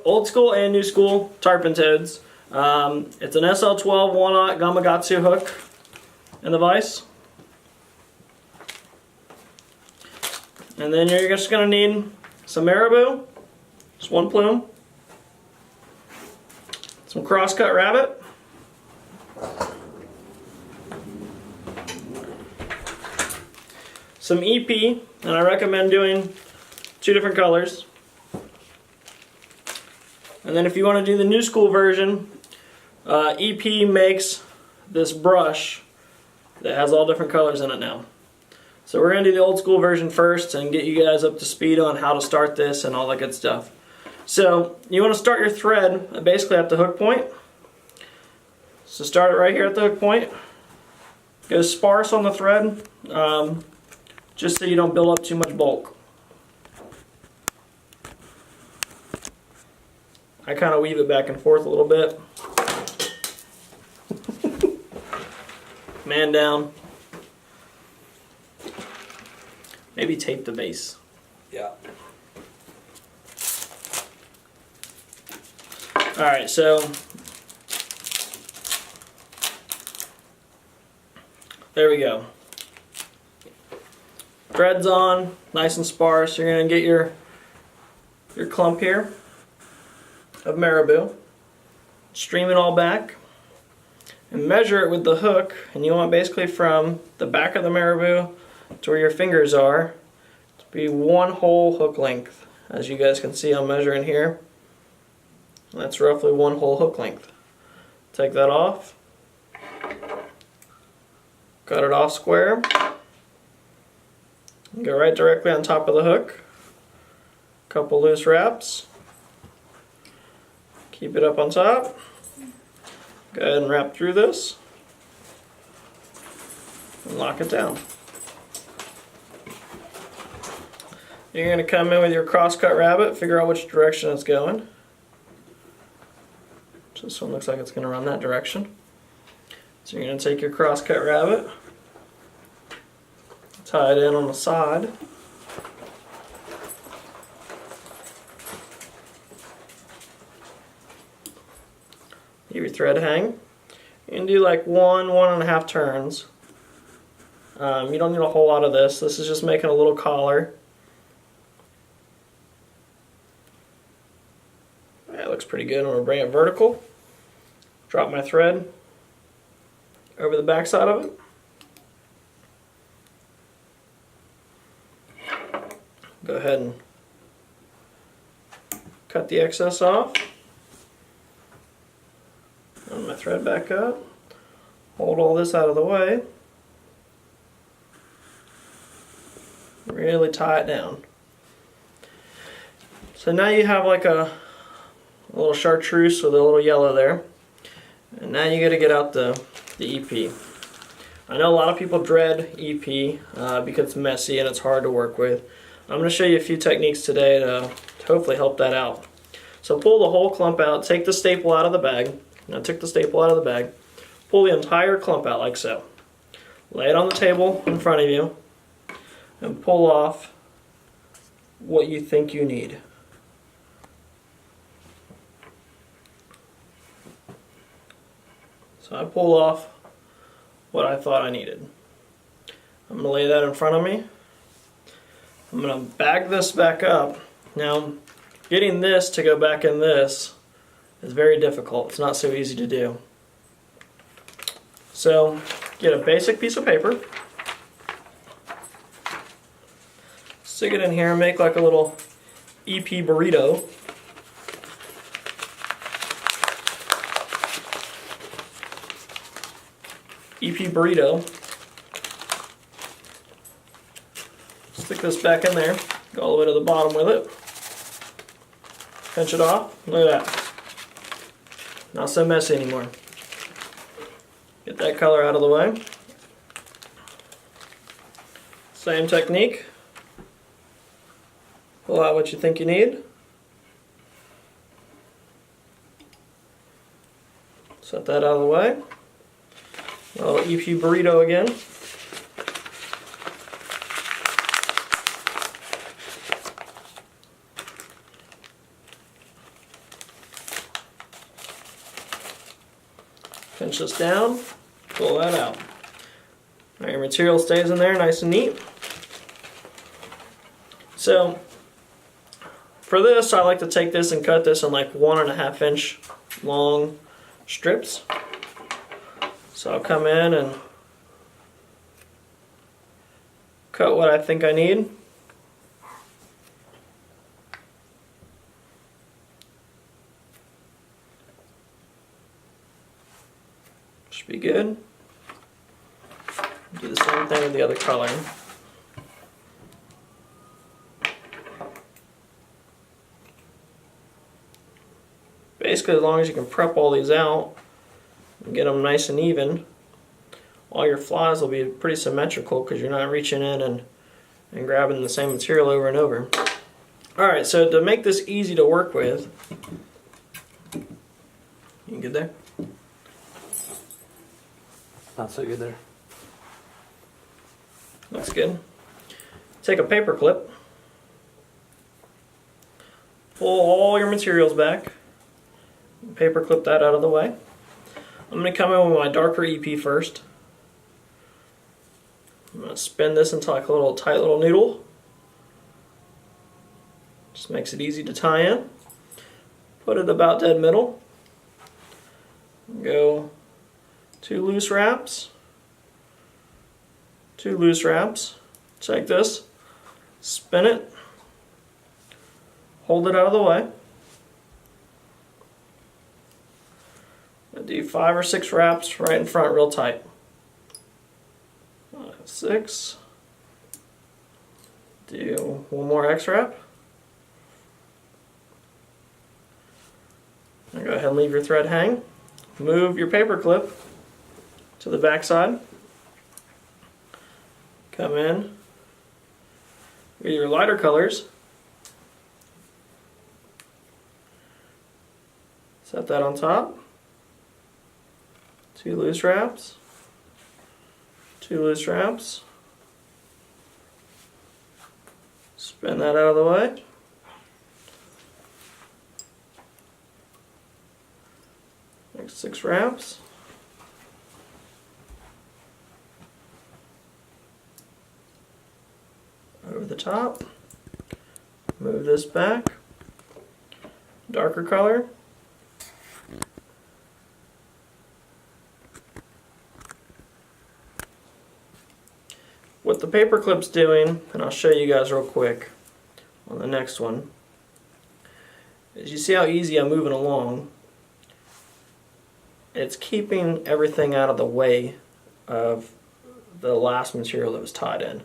old school and new school Tarpon Toads. It's an SL12 1/0 Gamakatsu hook in the vise. And then you're just going to need some marabou, just one plume, some cross-cut rabbit, some EP, and I recommend doing 2 different colors. And then if you want to do the new school version, EP makes this brush that has all different colors in it now. So we're going to do the old school version first and get you guys up to speed on how to start this and all that good stuff. So you want to start your thread basically at the hook point. So start it right here at the hook point. Go sparse on the thread, just so you don't build up too much bulk. I kind of weave it back and forth a little bit. Man down. Maybe tape the base. Yeah. Alright, so there we go. Thread's on, nice and sparse. You're going to get your clump here of marabou. Stream it all back and measure it with the hook, and you want basically from the back of the marabou to where your fingers are to be 1 whole hook length. As you guys can see, I'm measuring here. That's roughly 1 whole hook length. Take that off, cut it off square, go right directly on top of the hook. Couple loose wraps, keep it up on top. Go ahead and wrap through this and lock it down. You're going to come in with your cross-cut rabbit, figure out which direction it's going. So this one looks like it's going to run that direction. So you're going to take your cross-cut rabbit, tie it in on the side. Leave your thread hang. You can do like 1.5 turns. You don't need a whole lot of this. This is just making a little collar. That looks pretty good. I'm going to bring it vertical. Drop my thread over the back side of it. Go ahead and cut the excess off. Run my thread back up. Hold all this out of the way. Really tie it down. So now you have like a little chartreuse with a little yellow there. And now you got to get out the EP. I know a lot of people dread EP because it's messy and it's hard to work with. I'm going to show you a few techniques today to hopefully help that out. So pull the whole clump out, take the staple out of the bag. I took the staple out of the bag. Pull the entire clump out like so. Lay it on the table in front of you and pull off what you think you need. So I pulled off what I thought I needed. I'm going to lay that in front of me. I'm going to bag this back up. Now, getting this to go back in this is very difficult. It's not so easy to do. So, get a basic piece of paper. Stick it in here and make like a little EP burrito. EP burrito. Stick this back in there. Go all the way to the bottom with it. Pinch it off. Look at that. Not so messy anymore. Get that color out of the way. Same technique. Pull out what you think you need. Set that out of the way. A little EP burrito again. pinch this down, pull that out. All right, your material stays in there nice and neat. So for this, I like to take this and cut this in like 1.5 inch long strips. So I'll come in and cut what I think I need. Should be good. Do the same thing with the other color. Basically, as long as you can prep all these out and get them nice and even, all your flies will be pretty symmetrical because you're not reaching in and grabbing the same material over and over. Alright, so to make this easy to work with, you good there? Not so good there. Looks good. Take a paper clip, pull all your materials back, paper clip that out of the way. I'm going to come in with my darker EP first. I'm going to spin this into like a little tight little noodle. Just makes it easy to tie in. Put it about dead middle. Go 2 loose wraps. 2 loose wraps. Take this, spin it, hold it out of the way. Do 5 or 6 wraps right in front real tight. 6. Do 1 more X wrap. Now go ahead and leave your thread hang. Move your paper clip to the back side. Come in with your lighter colors. Set that on top. 2 loose wraps. 2 loose wraps. Spin that out of the way. Next 6 wraps. Over the top. Move this back. Darker color. What the paper clip's doing, and I'll show you guys real quick on the next one, is you see how easy I'm moving along. It's keeping everything out of the way of the last material that was tied in.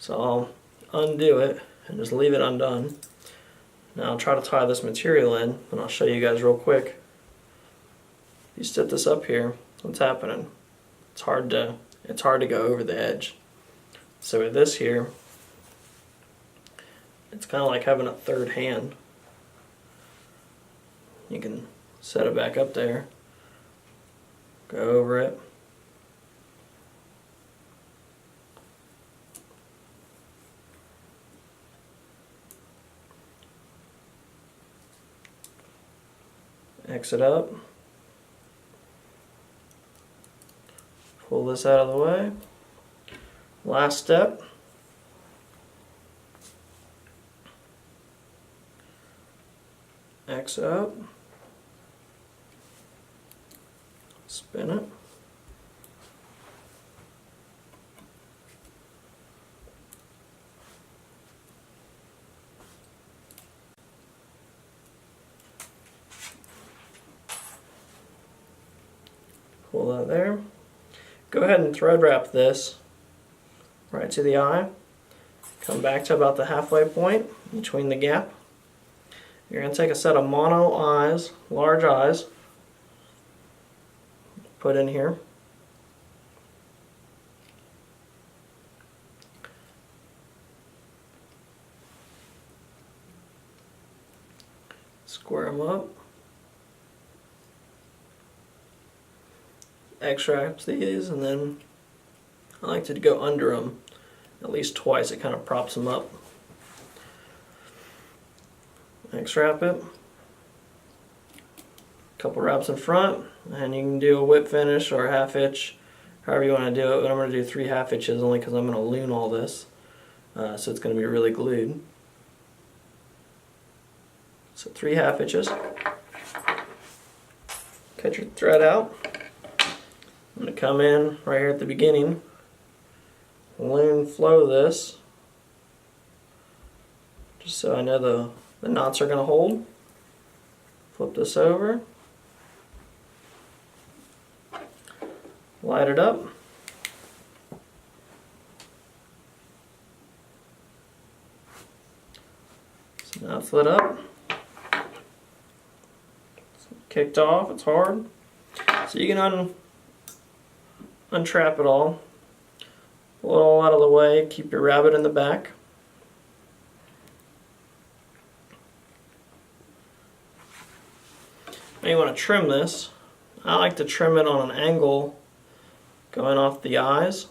So I'll undo it and just leave it undone. Now I'll try to tie this material in, and I'll show you guys real quick. You set this up here, what's happening? It's hard to go over the edge. So with this here, it's kind of like having a third hand. You can set it back up there, go over it. Exit up. Pull this out of the way. Last step. Exit up. Spin it. Pull that there. Go ahead and thread wrap this right to the eye. Come back to about the halfway point between the gap. You're going to take a set of mono eyes, large eyes, put in here. Square them up. Extract these, and then I like to go under them at least twice. It kind of props them up. X-wrap it. couple wraps in front, and you can do a whip finish or a half hitch, however you want to do it. But I'm going to do 3 half hitches only because I'm going to loon all this, so it's going to be really glued. So 3 half hitches. Cut your thread out. I'm going to come in right here at the beginning, loon flow this, just so I know the knots are going to hold. Flip this over, light it up, so now it's lit up, it's kicked off, it's hard, so you can untrap it all, pull it all out of the way, keep your rabbit in the back. Now you want to trim this. I like to trim it on an angle going off the eyes,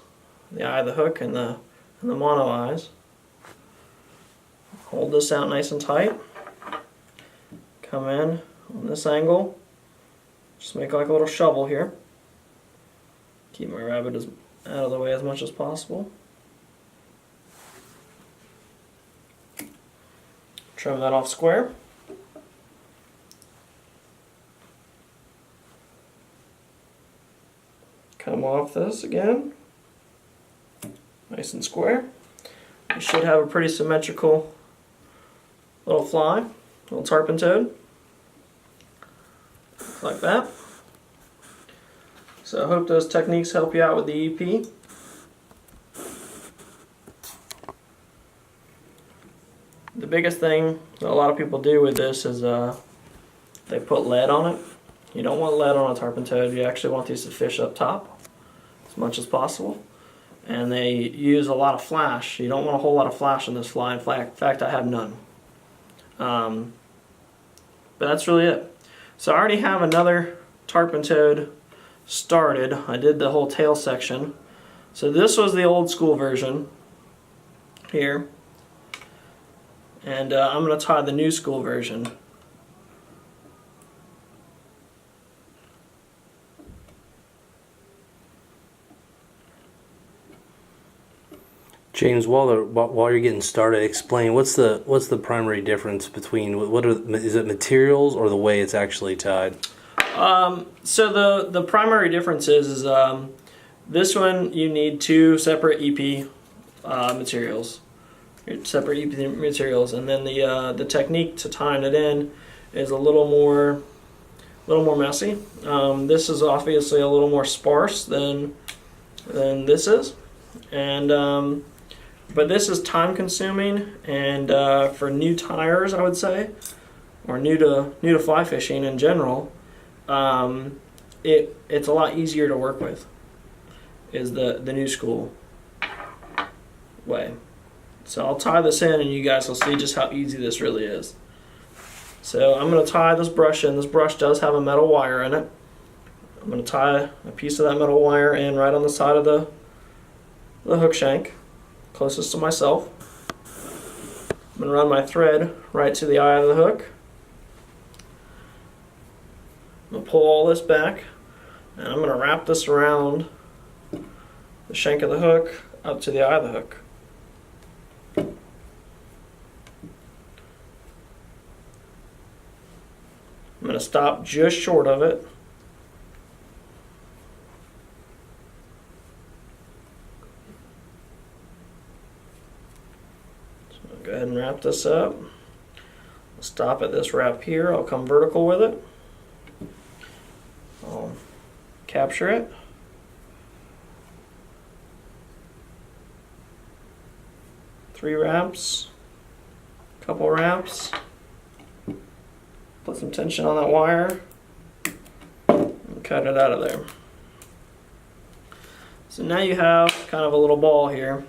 the eye of the hook and the mono eyes. Hold this out nice and tight. Come in on this angle. Just make like a little shovel here. Keep my rabbit out of the way as much as possible. Trim that off square. Come off this again. Nice and square. You should have a pretty symmetrical little fly, little tarpon toad. Like that. So I hope those techniques help you out with the EP. The biggest thing that a lot of people do with this is they put lead on it. You don't want lead on a tarpon toad. You actually want these to fish up top as much as possible. And they use a lot of flash. You don't want a whole lot of flash on this fly. In fact, I have none. But that's really it. So I already have another tarpon toad started. I did the whole tail section. So this was the old school version here. And I'm going to tie the new school version. James, while you're getting started, explain what's the primary difference between is it materials or the way it's actually tied? So the primary difference is this one you need 2 separate EP materials, separate EP materials, and then the technique to tying it in is a little more messy. This is obviously a little more sparse than this is, and but this is time consuming, and for new tyers, I would say, or new to fly fishing in general, it's a lot easier to work with, is the new school way. So I'll tie this in and you guys will see just how easy this really is. So I'm going to tie this brush in. This brush does have a metal wire in it. I'm going to tie a piece of that metal wire in right on the side of the hook shank, closest to myself. I'm going to run my thread right to the eye of the hook. I'm going to pull all this back, and I'm going to wrap this around the shank of the hook up to the eye of the hook. I'm going to stop just short of it. So I'll go ahead and wrap this up. I'll stop at this wrap here. I'll come vertical with it. I'll capture it. Three wraps, couple wraps. Put some tension on that wire and cut it out of there. So now you have kind of a little ball here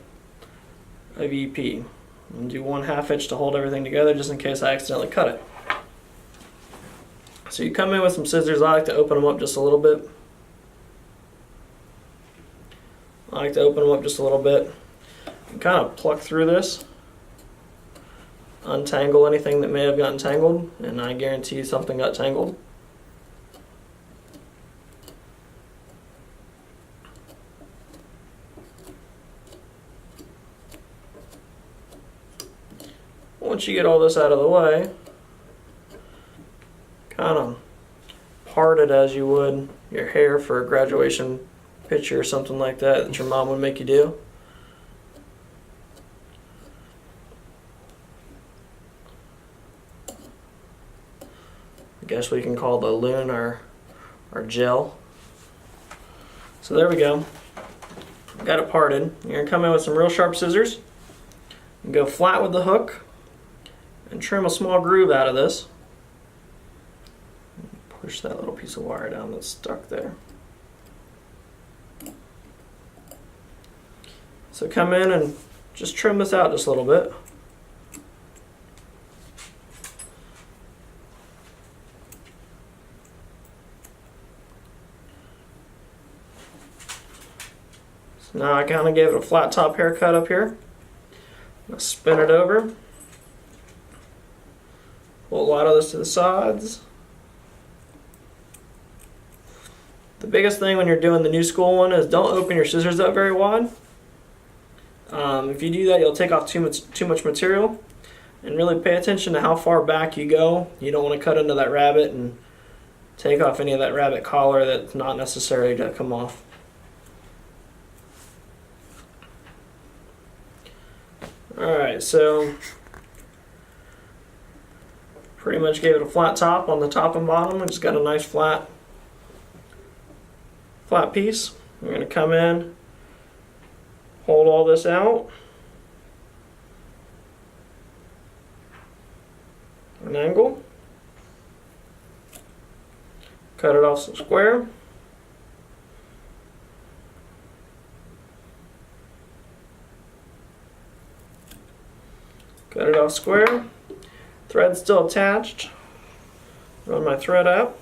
of EP. I'm going to do 1 half hitch to hold everything together just in case I accidentally cut it. So you come in with some scissors. I like to open them up just a little bit. And kind of pluck through this. Untangle anything that may have gotten tangled, and I guarantee you something got tangled. once you get all this out of the way, kind of part it as you would your hair for a graduation picture or something like that that your mom would make you do. I guess we can call the loon our gel. So there we go. Got it parted. You're going to come in with some real sharp scissors and go flat with the hook and trim a small groove out of this. Push that little piece of wire down that's stuck there. So come in and just trim this out just a little bit. So now I kind of gave it a flat top haircut up here. I'm going to spin it over. Pull a lot of this to the sides. The biggest thing when you're doing the new school one is don't open your scissors up very wide. If you do that, you'll take off too much material. And really pay attention to how far back you go. You don't want to cut into that rabbit and take off any of that rabbit collar that's not necessary to come off. Alright, so pretty much gave it a flat top on the top and bottom. We just got a nice flat piece. We're going to come in, hold all this out, an angle, cut it off some square, cut it off square, thread still attached, run my thread up,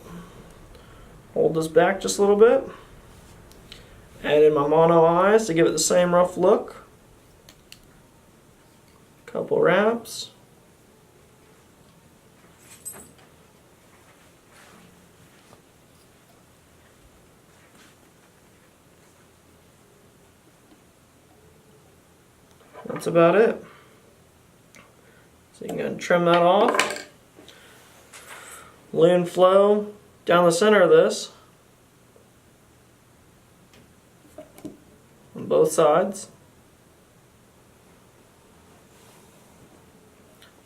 hold this back just a little bit, add in my mono eyes to give it the same rough look, couple wraps, that's about it. So you can go and trim that off. Loon flow down the center of this on both sides.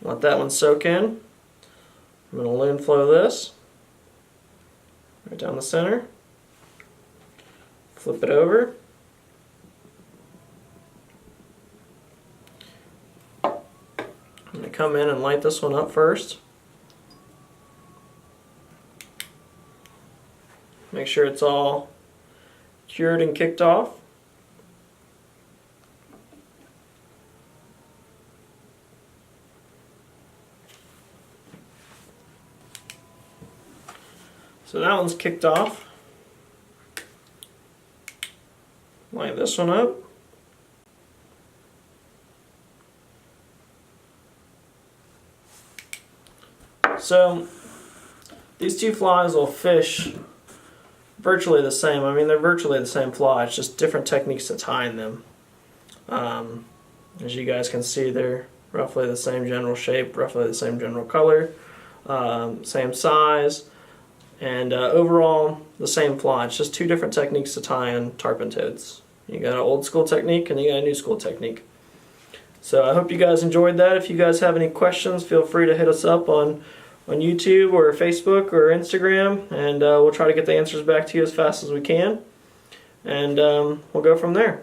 Let that one soak in. I'm going to loon flow this right down the center. Flip it over. I'm going to come in and light this one up first. Make sure it's all cured and kicked off. So that one's kicked off. Light this one up. So these two flies will fish virtually the same. I mean, they're virtually the same fly. It's just different techniques to tying them. As you guys can see, they're roughly the same general shape, roughly the same general color, same size, and overall the same fly. It's just two different techniques to tie in tarpon toads. You got an old school technique and you got a new school technique. So I hope you guys enjoyed that. If you guys have any questions, feel free to hit us up on YouTube or Facebook or Instagram, and we'll try to get the answers back to you as fast as we can, and we'll go from there.